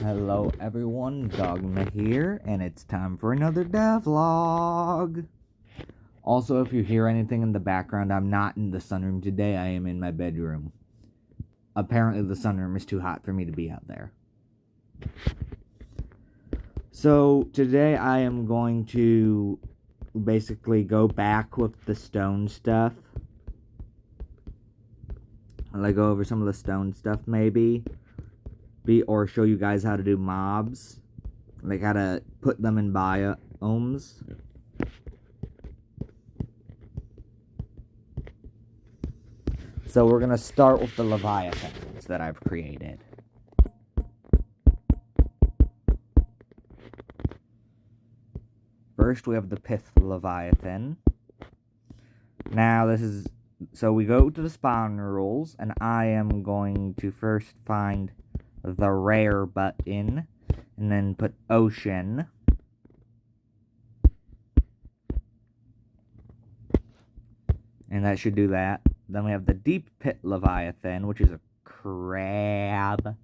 Hello everyone, Dogma here, and it's time for another devlog. Also, if you hear anything in the background, I'm not in the sunroom today, I am in my bedroom. Apparently the sunroom is too hot for me to be out there. So, today I am going to basically go back with the stone stuff. I'll go over some of the stone stuff maybe. Or show you guys how to do mobs. Like how to put them in biomes. So we're going to start with the Leviathans that I've created. First we have the Pith Leviathan. Now this is... So we go to the spawn rules, and I am going to first find the rare button, and then put ocean. And that should do that. Then we have the deep pit Leviathan, which is a crab.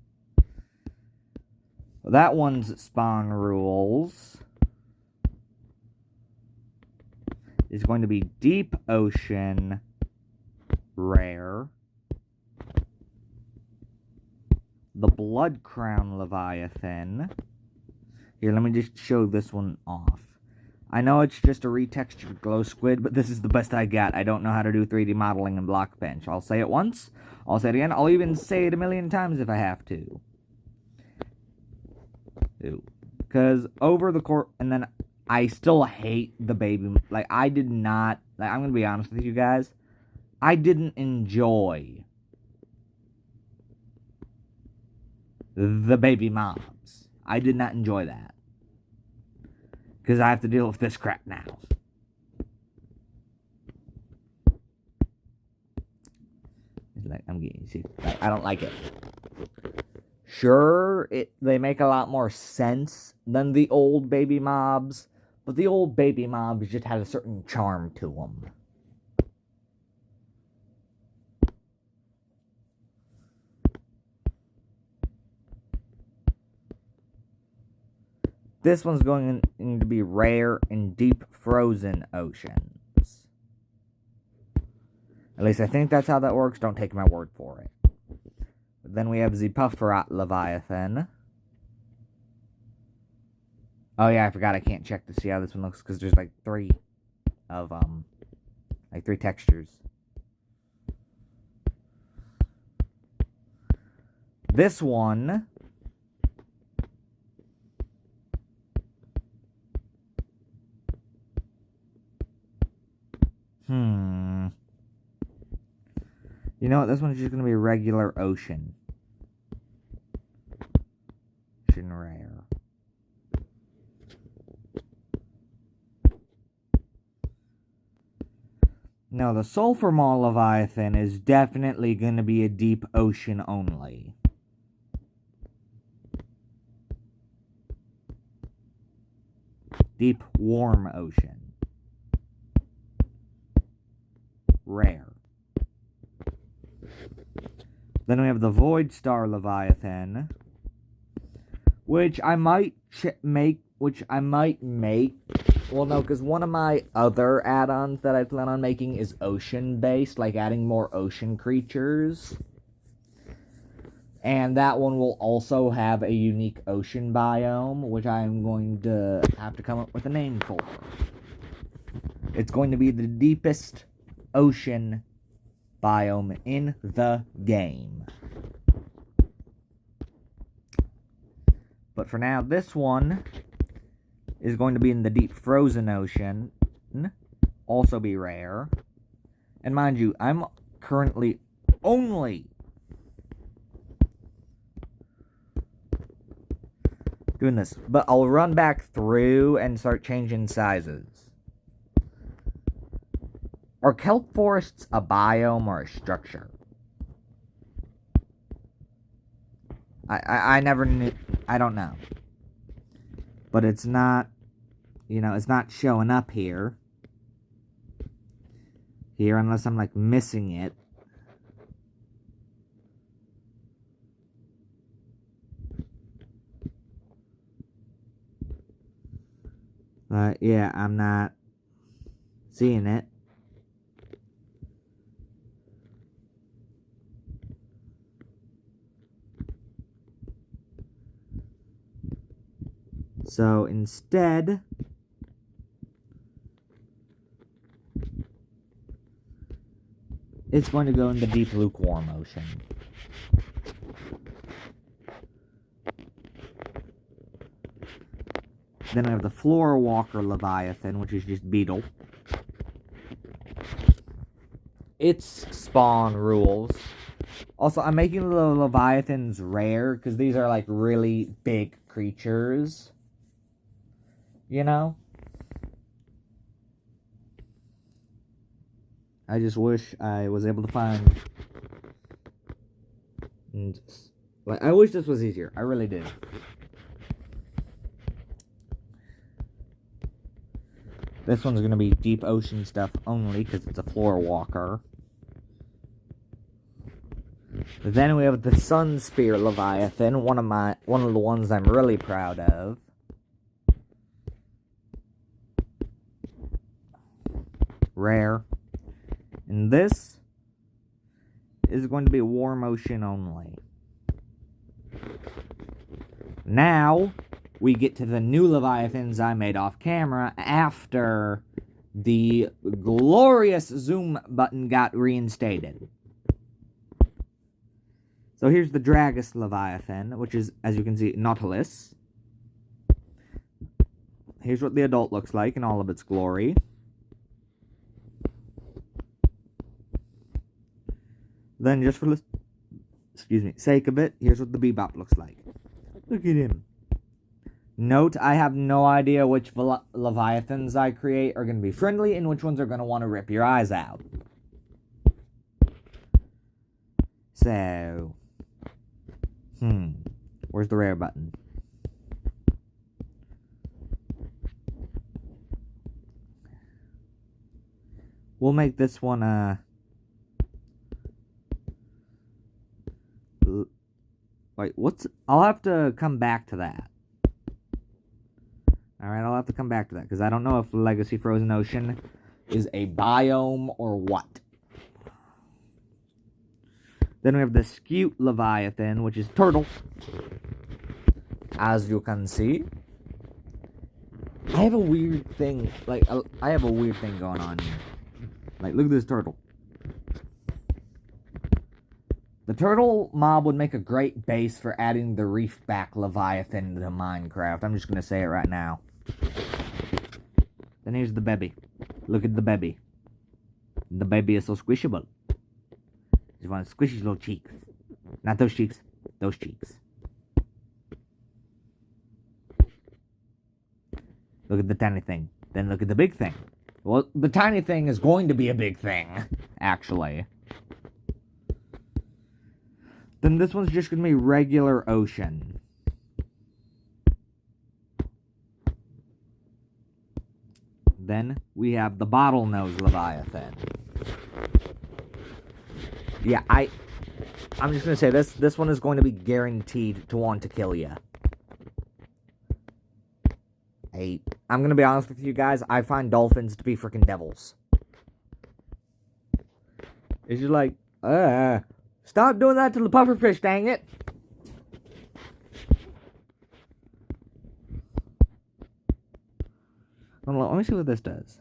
That one's spawn rules is going to be deep ocean rare. The Blood Crown Leviathan. Here, let me just show this one off. I know it's just a retextured glow squid, but this is the best I got. I don't know how to do 3D modeling in Blockbench. I'll say it once, I'll say it again, I'll even say it a million times if I have to. Because over the course, and then I still hate the baby, like I did not, like I'm going to be honest with you guys, I didn't enjoy the baby mobs. I did not enjoy that. Because I have to deal with this crap now. It's like, I'm getting sick. I don't like it. Sure, they make a lot more sense than the old baby mobs. But the old baby mobs just had a certain charm to them. This one's going to be rare in deep frozen oceans. At least I think that's how that works. Don't take my word for it. But then we have the Pufferot Leviathan. Oh yeah, I forgot I can't check to see how this one looks because there's like three textures. This one You know what? This one's just going to be regular ocean. Ocean rare. No, the Sulfur Maw Leviathan is definitely going to be a deep ocean only. Deep warm ocean. Rare. Then we have the Void Star Leviathan, which I might make. Well, no, because one of my other add-ons that I plan on making is ocean-based, like adding more ocean creatures. And that one will also have a unique ocean biome, which I am going to have to come up with a name for. It's going to be the deepest ocean biome in the game. But for now, this one is going to be in the deep frozen ocean, also be rare. And mind you, I'm currently only doing this, but I'll run back through and start changing sizes. Are kelp forests a biome or a structure? I never knew. I don't know. But it's not, it's not showing up here. Here, unless I'm, like, missing it. Yeah, I'm not seeing it. So instead, it's going to go in the deep lukewarm ocean. Then I have the floor walker Leviathan, which is just beetle. Its spawn rules. Also, I'm making the Leviathans rare, because these are, like, really big creatures. You know? I just wish I was able to find... And, like, I wish this was easier. I really did. This one's going to be deep ocean stuff only, because it's a floor walker. Then we have the Sun Spear Leviathan, one of the ones I'm really proud of. Rare. And this is going to be warm ocean only. Now, we get to the new Leviathans I made off camera after the glorious zoom button got reinstated. So here's the Dragus Leviathan, which is, as you can see, Nautilus. Here's what the adult looks like in all of its glory. Then, just for the sake of it, here's what the Bebop looks like. Look at him. Note, I have no idea which Leviathans I create are going to be friendly and which ones are going to want to rip your eyes out. So, where's the rare button? We'll make this one, wait, I'll have to come back to that. Alright, I'll have to come back to that, because I don't know if Legacy Frozen Ocean is a biome or what. Then we have the Scute Leviathan, which is turtle. As you can see. I have a weird thing, going on here. Like, look at this turtle. The turtle mob would make a great base for adding the Reefback Leviathan to Minecraft. I'm just going to say it right now. Then here's the baby. Look at the baby. The baby is so squishable. Just want to squish his little cheeks. Not those cheeks. Those cheeks. Look at the tiny thing. Then look at the big thing. Well, the tiny thing is going to be a big thing, actually. Then this one's just going to be regular ocean. Then we have the bottlenose Leviathan. Yeah, I'm just going to say this one is going to be guaranteed to want to kill you. I'm going to be honest with you guys, I find dolphins to be freaking devils. It's just like, stop doing that to the pufferfish, dang it. Let me see what this does.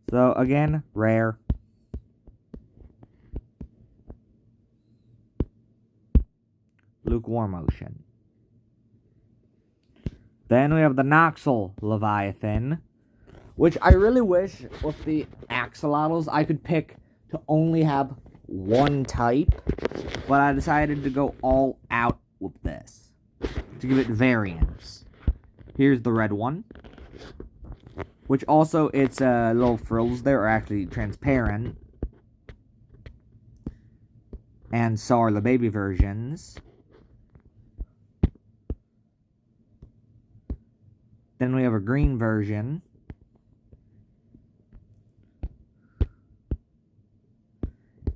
So, again, rare. Lukewarm ocean. Then we have the Noxel Leviathan, which I really wish with the axolotls I could pick to only have one type, but I decided to go all out with this to give it variance. Here's the red one, which also its little frills there are actually transparent, and so are the baby versions. Then we have a green version.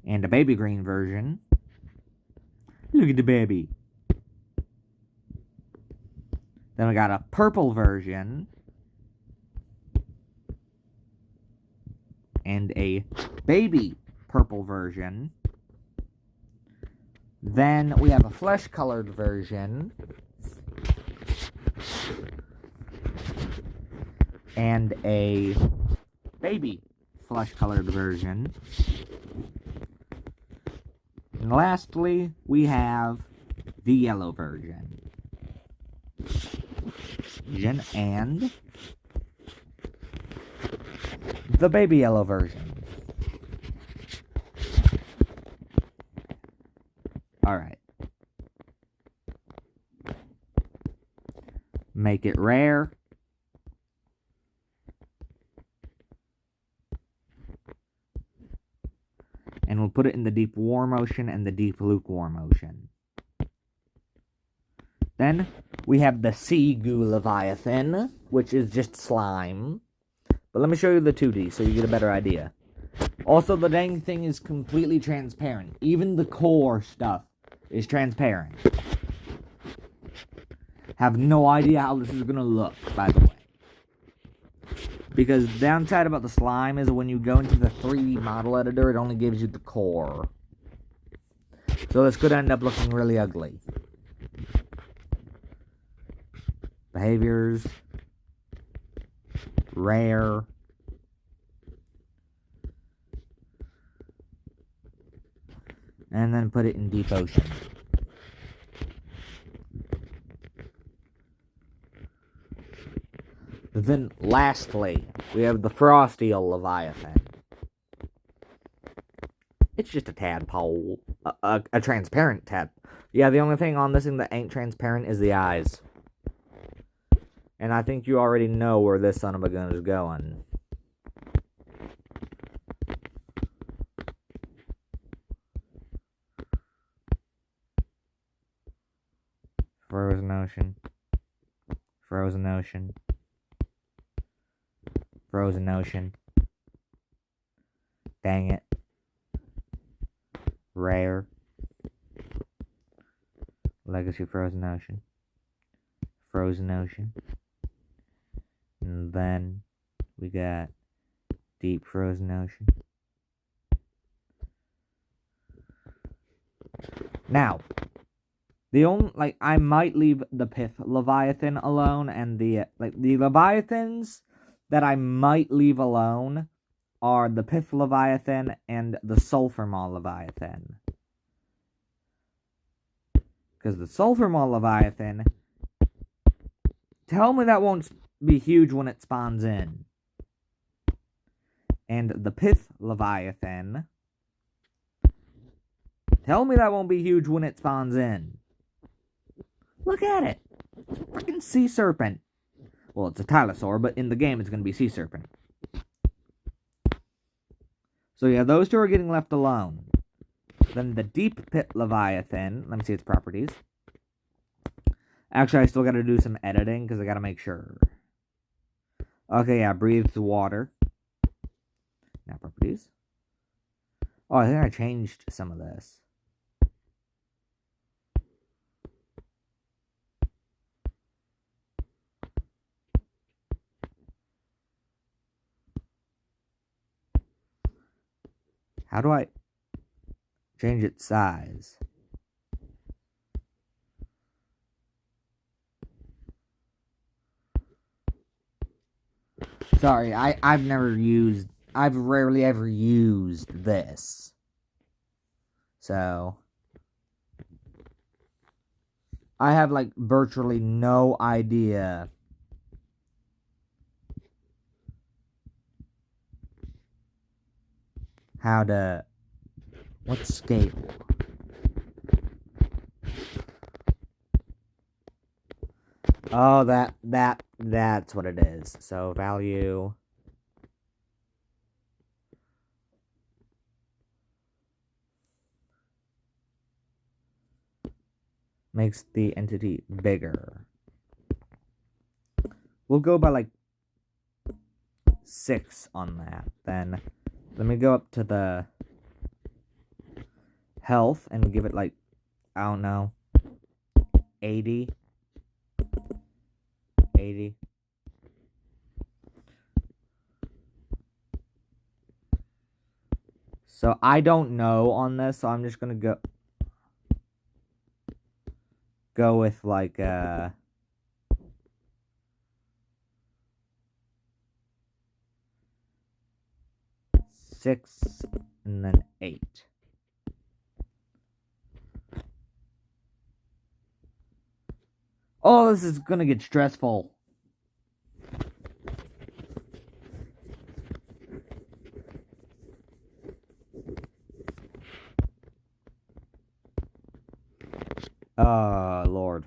And a baby green version. Look at the baby. Then we got a purple version. And a baby purple version. Then we have a flesh-colored version. And a baby flesh-colored version. And lastly, we have the yellow version. And the baby yellow version. Alright. Make it rare. And we'll put it in the deep war motion and the deep lukewarm motion. Then we have the Sea Goo Leviathan, which is just slime. But let me show you the 2D so you get a better idea. Also, the dang thing is completely transparent. Even the core stuff is transparent. Have no idea how this is going to look, by the way. Because the downside about the slime is when you go into the 3D model editor, it only gives you the core. So this could end up looking really ugly. Behaviors. Rare. And then put it in deep ocean. Then, lastly, we have the Frosty Leviathan. It's just a tadpole. A transparent tadpole. Yeah, the only thing on this thing that ain't transparent is the eyes. And I think you already know where this son of a gun is going. Frozen ocean. Frozen ocean. Frozen ocean. Dang it. Rare. Legacy Frozen Ocean. Frozen Ocean. And then we got Deep Frozen Ocean. Now, the only, I might leave the Pith Leviathan alone, and the Leviathans that I might leave alone are the Pith Leviathan and the Sulfur Maw Leviathan. Because the Sulfur Maw Leviathan, tell me that won't be huge when it spawns in. And the Pith Leviathan, tell me that won't be huge when it spawns in. Look at it. It's a freaking sea serpent. Well, it's a Tylosaur, but in the game it's going to be sea serpent. So yeah, those two are getting left alone. Then the Deep Pit Leviathan, let me see its properties. Actually, I still got to do some editing because I got to make sure. Okay, yeah, breathes water. Now properties. Oh, I think I changed some of this. How do I change its size? Sorry, I've rarely ever used this. So, I have, virtually no idea how to, what scale? Oh, that's what it is. So, value. Makes the entity bigger. We'll go by, 6 on that. Then, let me go up to the health and give it like, I don't know, 80. So I don't know on this, so I'm just gonna go with like 6 and then 8. Oh, this is gonna get stressful. Lord.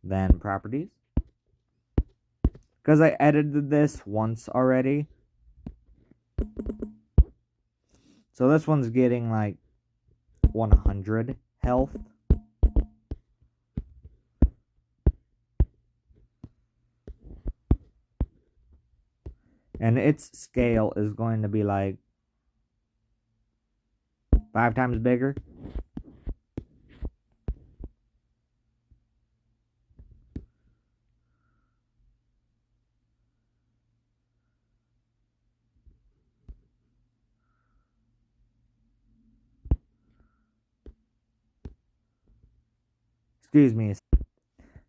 Then properties. Because I edited this once already. So this one's getting like 100 health. And its scale is going to be like 5 times bigger. Excuse me.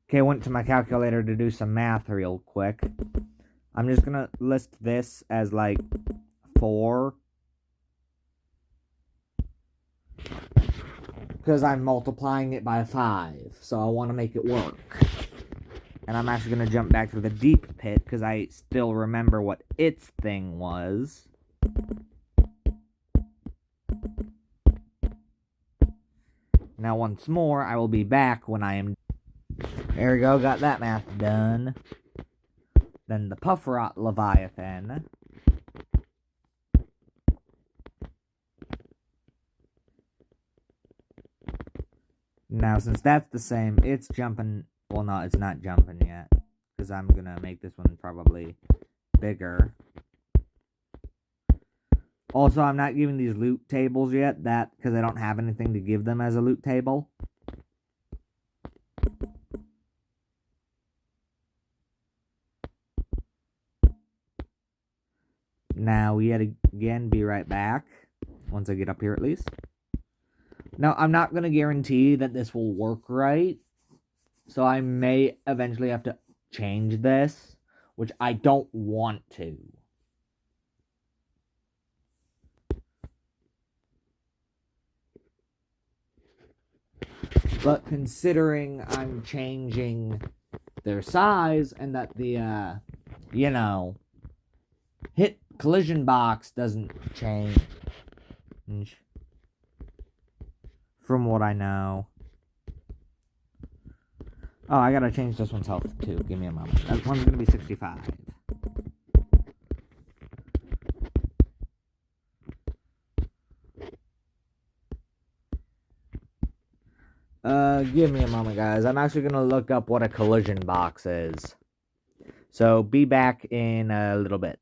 Okay, I went to my calculator to do some math real quick. I'm just gonna list this as like 4. Because I'm multiplying it by 5. So I want to make it work. And I'm actually going to jump back to the deep pit because I still remember what its thing was. Now once more, I will be back when I am... There we go, got that math done. Then the Puff Rot Leviathan. Now, since that's the same, it's jumping... Well, no, it's not jumping yet. Because I'm going to make this one probably bigger. Also, I'm not giving these loot tables yet. Because I don't have anything to give them as a loot table. Now, yet again, be right back. Once I get up here at least. Now, I'm not going to guarantee that this will work right. So I may eventually have to change this. Which I don't want to. But considering I'm changing their size and that the, hit collision box doesn't change. From what I know. Oh, I gotta change this one's health too. Give me a moment. That one's gonna be 65. Give me a moment, guys. I'm actually gonna look up what a collision box is. So, be back in a little bit.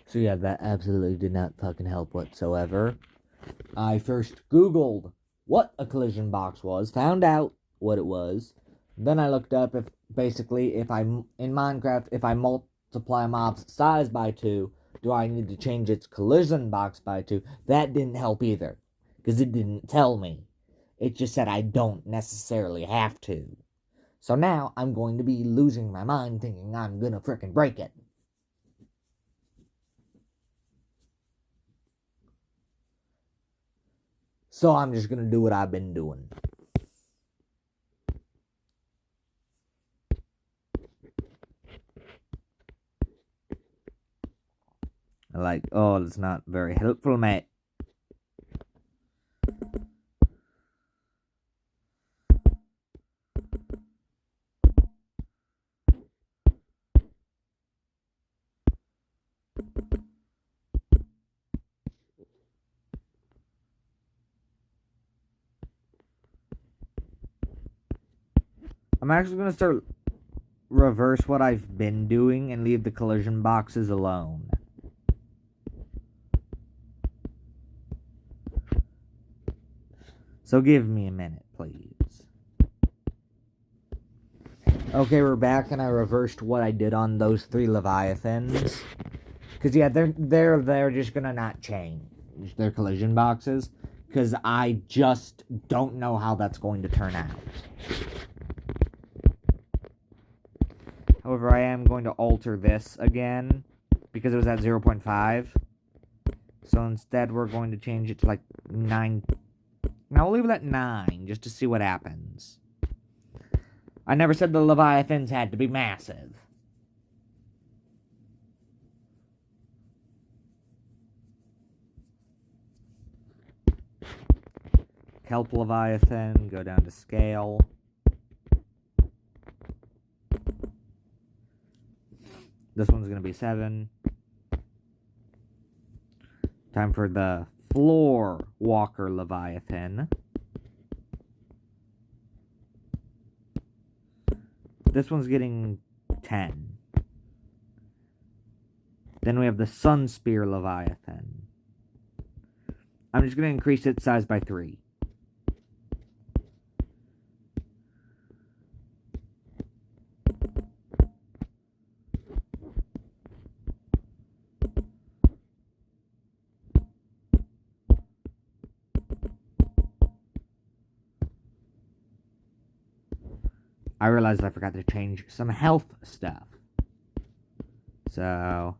So yeah, that absolutely did not fucking help whatsoever. I first Googled what a collision box was, found out what it was. Then I looked up if I'm in Minecraft, if I multiply a mob's size by 2, do I need to change its collision box by 2? That didn't help either, because it didn't tell me. It just said I don't necessarily have to. So now I'm going to be losing my mind thinking I'm gonna frickin' break it. So I'm just gonna do what I've been doing. Like, oh, it's not very helpful, mate. I'm actually going to start reverse what I've been doing and leave the collision boxes alone. So give me a minute, please. Okay, we're back, and I reversed what I did on those 3 Leviathans. Because, yeah, they're just gonna not change their collision boxes. Because I just don't know how that's going to turn out. However, I am going to alter this again. Because it was at 0.5. So instead, we're going to change it to, like, 9. Now, we'll leave it at 9, just to see what happens. I never said the Leviathans had to be massive. Kelp Leviathan, go down to scale. This one's going to be 7. Time for the Floor Walker Leviathan. This one's getting 10. Then we have the Sun Spear Leviathan. I'm just going to increase its size by 3. I realized I forgot to change some health stuff. So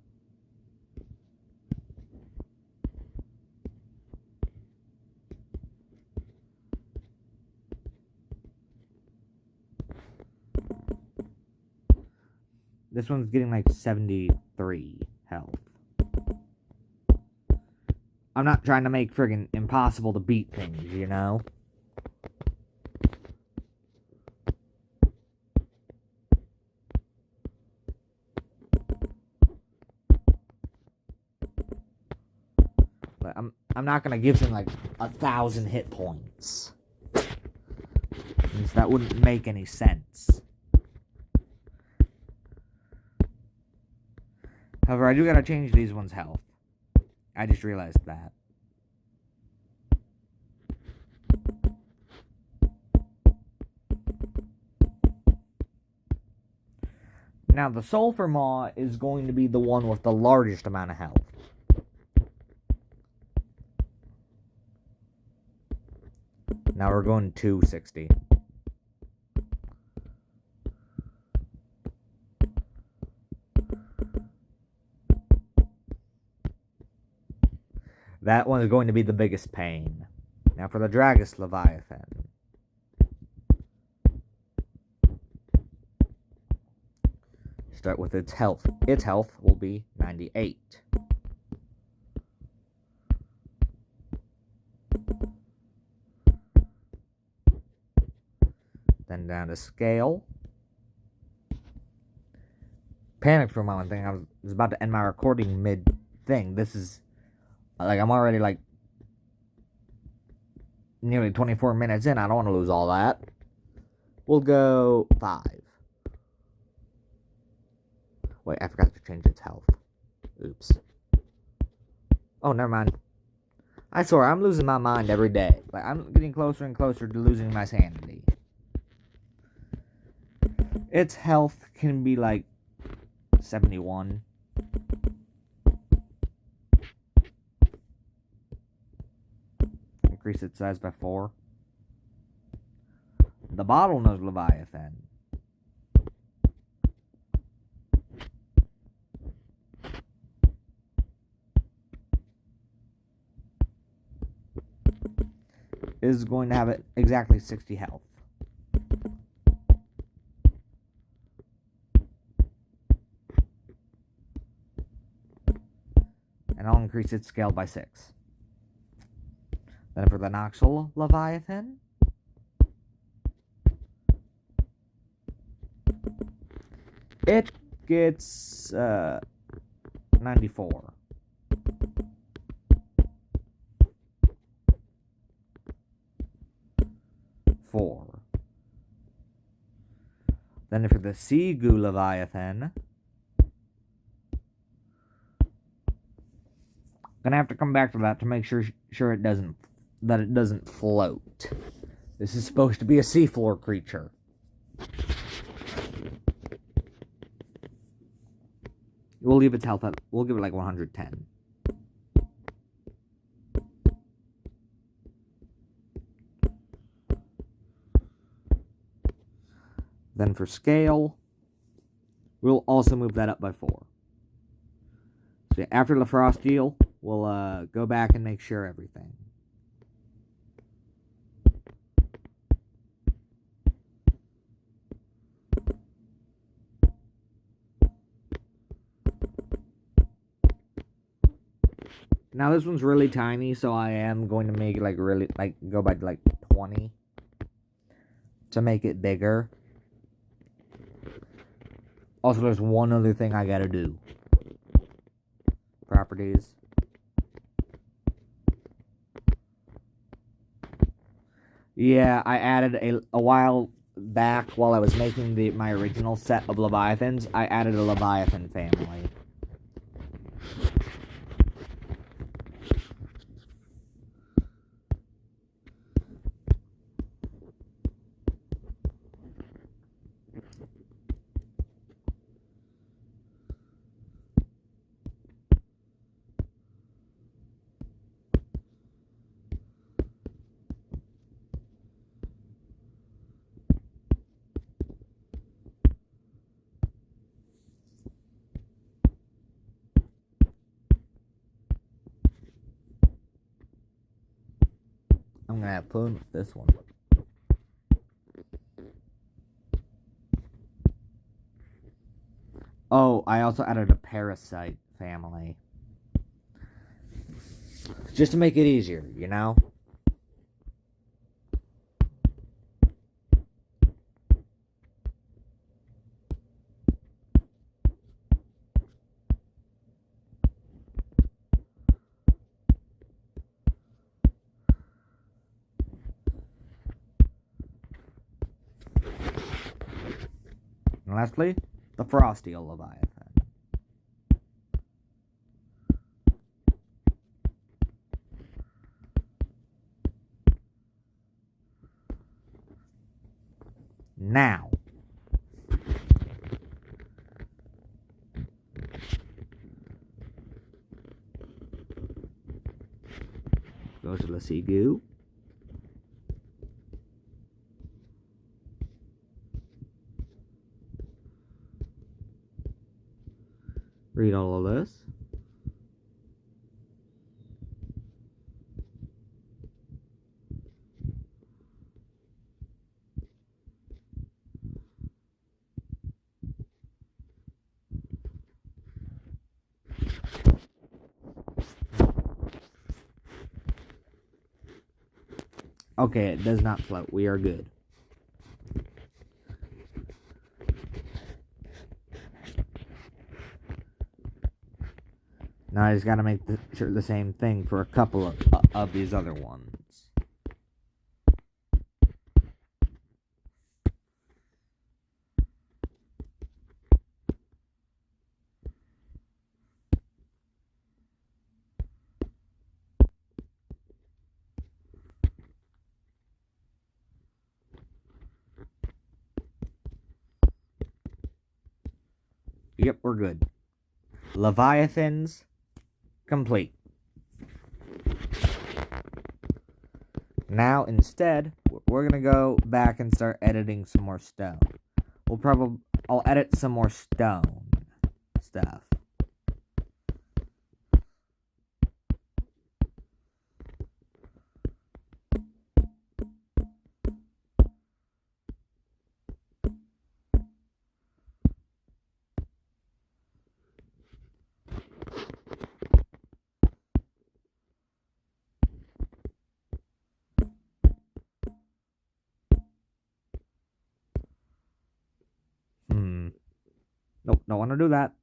this one's getting like 73 health. I'm not trying to make friggin' impossible to beat things, you know? But I'm not gonna give him like 1,000 hit points. That wouldn't make any sense. However, I do gotta change these ones' health. I just realized that. Now, the Sulfur Maw is going to be the one with the largest amount of health. Now we're going 260. That one is going to be the biggest pain. Now for the Dragus Leviathan. Start with its health. Its health will be 98. Then down to scale. Panicked for a moment, thinking I was about to end my recording mid-thing. This is, like, I'm already, like, nearly 24 minutes in. I don't want to lose all that. We'll go 5. Wait, I forgot to change its health. Oops. Oh, never mind. I swear, I'm losing my mind every day. Like, I'm getting closer and closer to losing my sanity. Its health can be, like, 71. Increase its size by 4. The Bottlenose Leviathan. Is going to have exactly 60 health. And I'll increase its scale by 6. Then for the Noxal Leviathan. It gets 94. Then for the Sea Goo Leviathan, gonna have to come back to that to make sure it doesn't that it doesn't float. This is supposed to be a seafloor creature. We'll leave its health at, we'll give it like 110. Then for scale, we'll also move that up by 4. So after the frost deal, we'll go back and make sure everything. Now this one's really tiny, so I am going to make it like really, like go by like 20 to make it bigger. Also, there's one other thing I gotta do. Properties. Yeah, I added a while back while I was making my original set of Leviathans, I added a Leviathan family. I'm gonna have fun with this one. Oh, I also added a parasite family. Just to make it easier, you know? And lastly, the Frosty Leviathan. Now, go to the sea goo. Read all of this. Okay, it does not float. We are good. Now I just gotta make the same thing for a couple of these other ones. Yep, we're good. Leviathans complete. Now instead, we're gonna go back and start editing some more stone. I'll edit some more stone stuff. Nope, don't want to do that.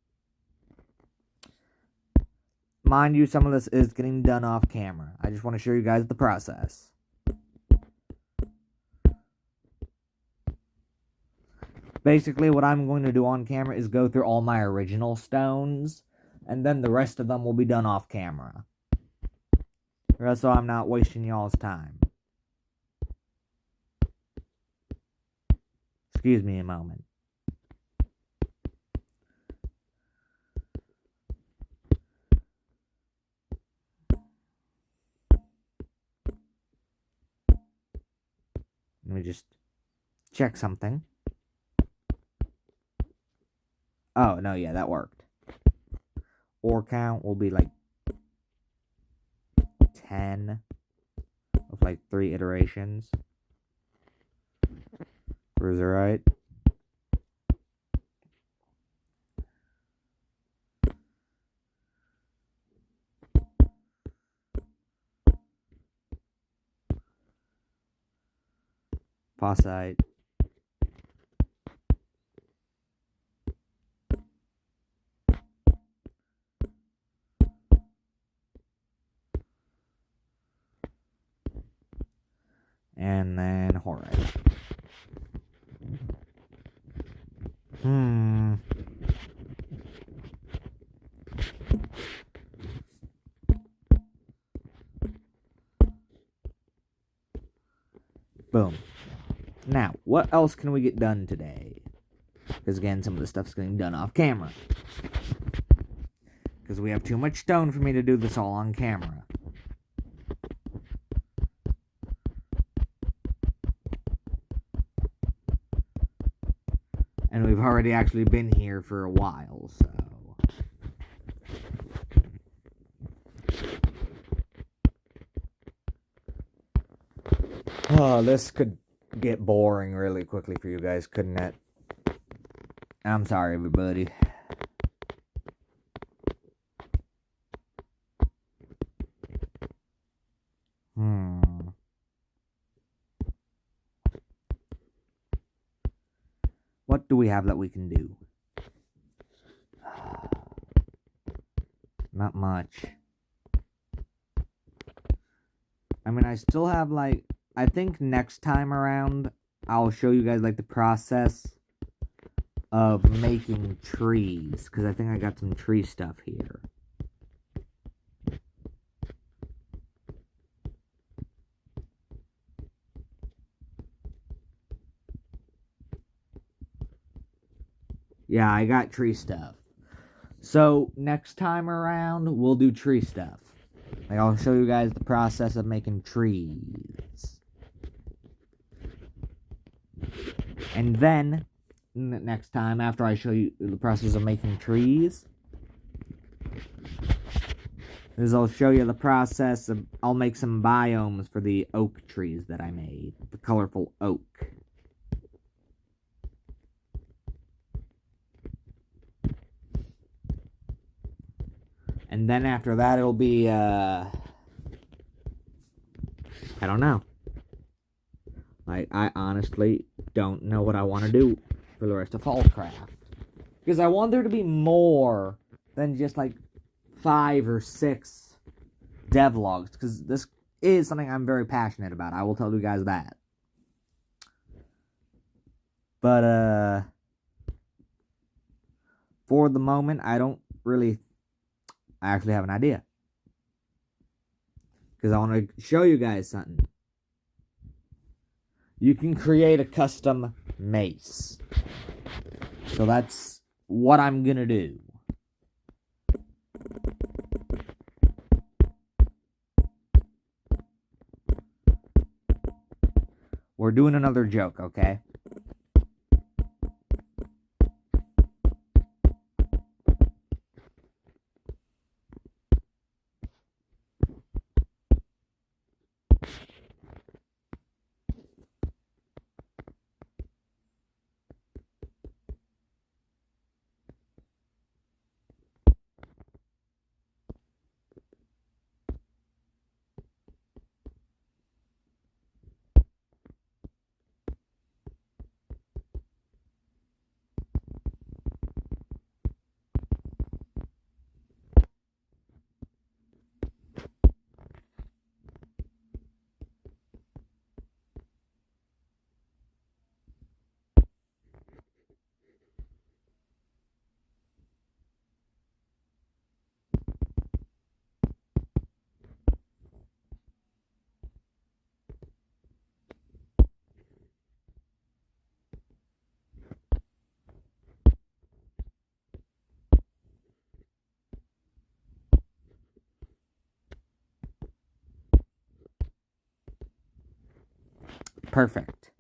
Mind you, some of this is getting done off camera. I just want to show you guys the process. Basically, what I'm going to do on camera is go through all my original stones, and then the rest of them will be done off camera. Just so I'm not wasting y'all's time. Excuse me a moment. Let me just check something. Oh, no, yeah, that worked. Ore count will be like 10 of like 3 iterations. Is it right? Phosphite. And then horite. Boom. Now, what else can we get done today? Because again, some of the stuff's getting done off camera. Because we have too much stone for me to do this all on camera. And we've already actually been here for a while, so... Oh, this could get boring really quickly for you guys, couldn't it? I'm sorry, everybody. What do we have that we can do? Not much. I mean, I still have, like... I think next time around, I'll show you guys, like, the process of making trees. Because I think I got some tree stuff here. Yeah, I got tree stuff. So, next time around, we'll do tree stuff. Like, I'll show you guys the process of making trees. And then, next time, after I show you the process of making trees, is I'll show you the process of... I'll make some biomes for the oak trees that I made. The colorful oak. And then after that, it'll be, I don't know. Like, I honestly don't know what I want to do for the rest of FallCraft. Because I want there to be more than just, like, 5 or 6 devlogs. Because this is something I'm very passionate about. I will tell you guys that. But, for the moment, I don't really... I actually have an idea. Because I want to show you guys something. You can create a custom mace. So that's what I'm going to do. We're doing another joke, okay? Perfect.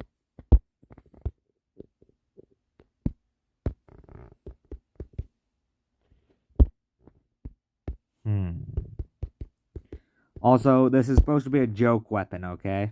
Also, this is supposed to be a joke weapon, okay?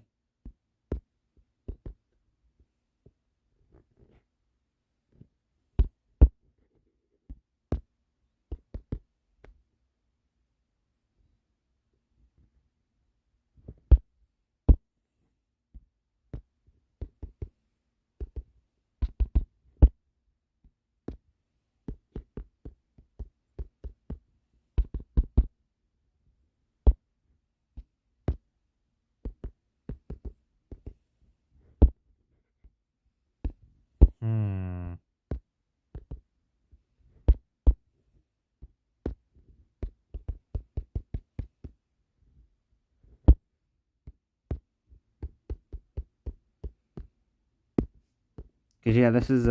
Because, yeah, this is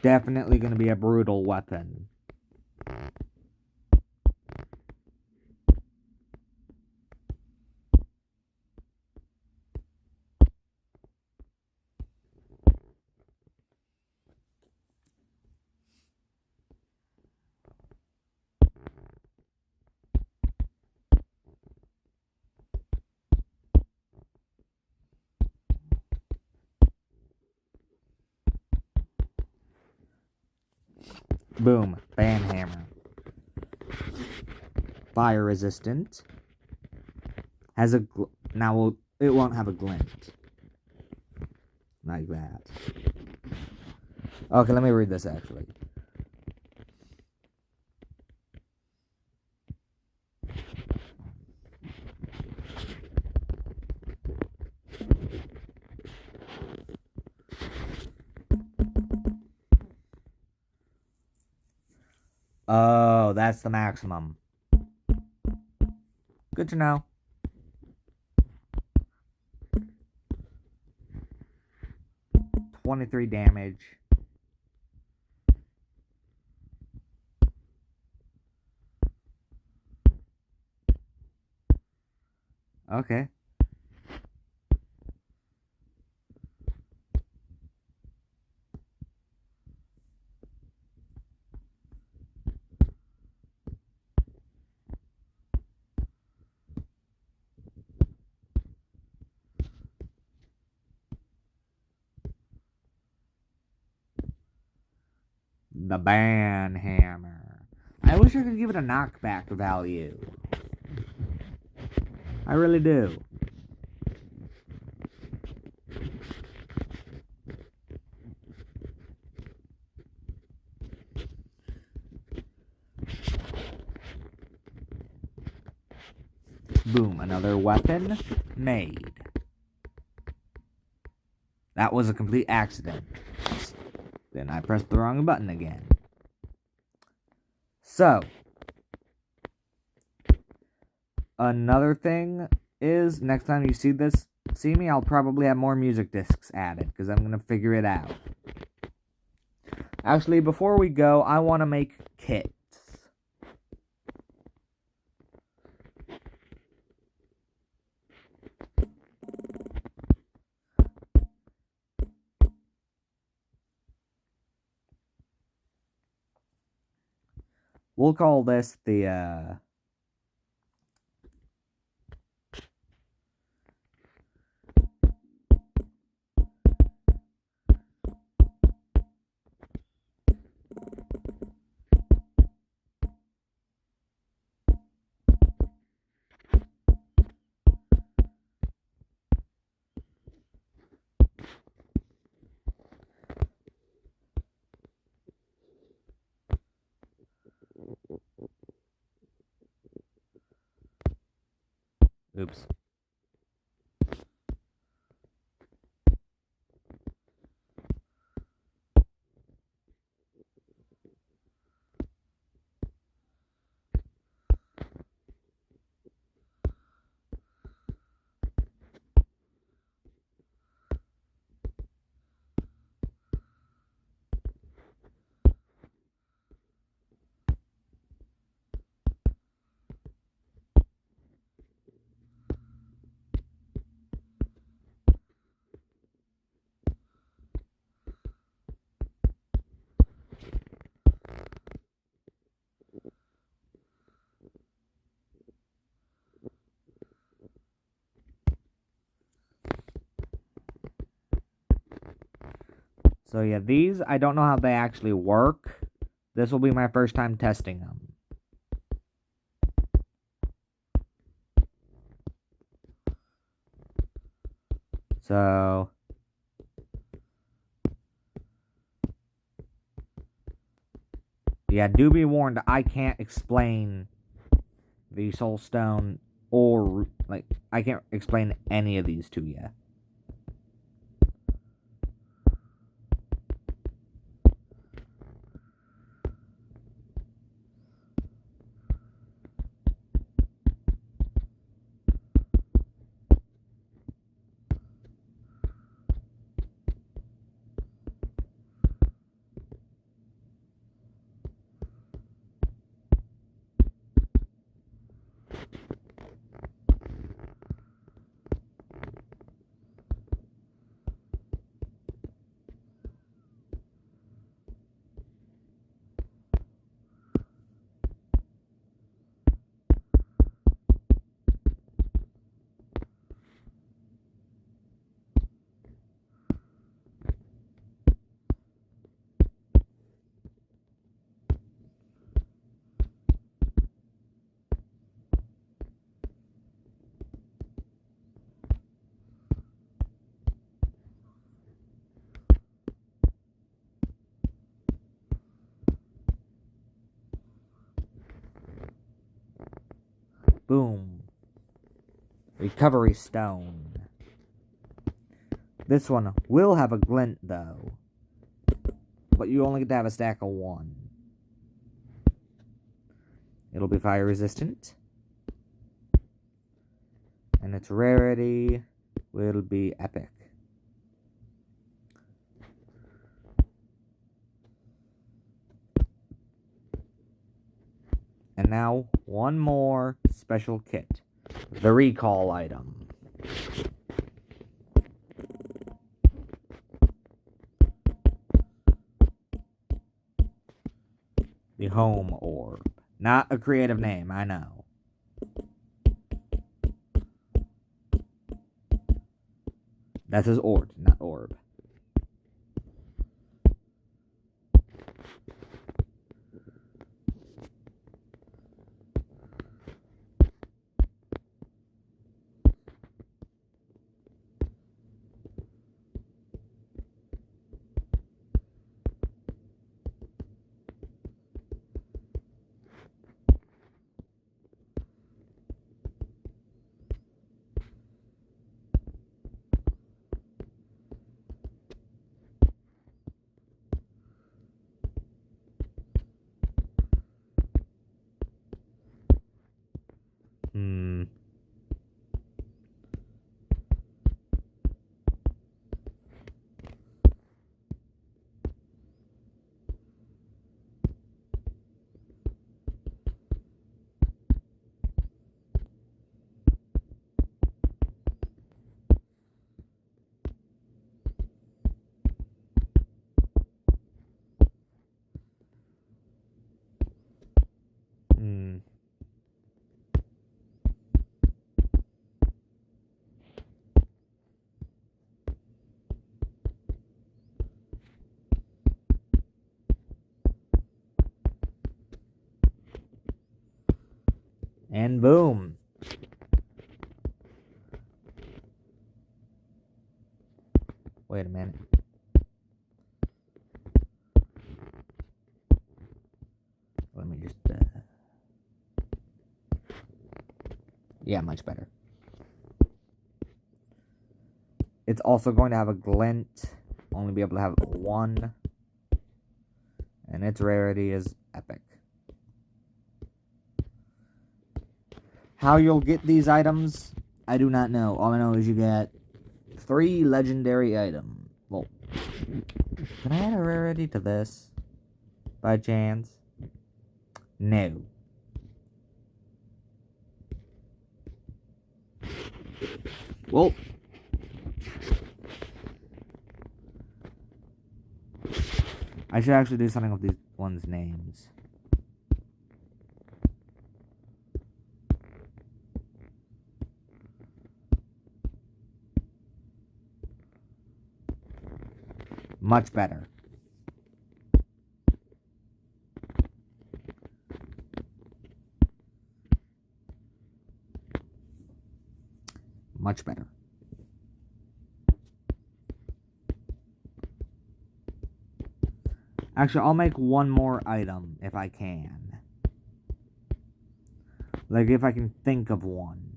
definitely going to be a brutal weapon. Boom. Bam hammer. Fire resistant. Has a... Now, it won't have a glint. Like that. Okay, let me read this, actually. Oh, that's the maximum. Good to know. $23 damage. Okay. The ban hammer. I wish I could give it a knockback value. I really do. Boom, another weapon made. That was a complete accident. Then I pressed the wrong button again. So, another thing is, next time you see me, I'll probably have more music discs added, because I'm going to figure it out. Actually, before we go, I want to make kits. We'll call this the, oops. So yeah, these, I don't know how they actually work. This will be my first time testing them. So... yeah, do be warned, I can't explain the Soul Stone or, like, I can't explain any of these to you. Boom. Recovery Stone. This one will have a glint, though. But you only get to have a stack of 1. It'll be fire resistant. And its rarity will be epic. And now, one more special kit. The recall item. The home orb. Not a creative name, I know. That says orb, not orb. And boom. Wait a minute. Let me just, yeah, much better. It's also going to have a glint. Only be able to have 1. And its rarity is epic. How you'll get these items, I do not know. All I know is you get 3 legendary items. Well, can I add a rarity to this? By chance? No. Well, I should actually do something with these ones' names. Much better. Much better. Actually, I'll make one more item if I can. Like, if I can think of one.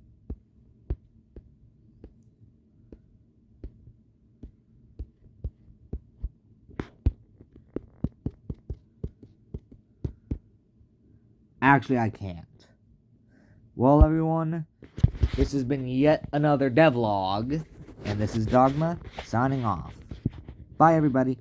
Actually, I can't. Well, everyone, this has been yet another devlog, and this is Dogma, signing off. Bye, everybody.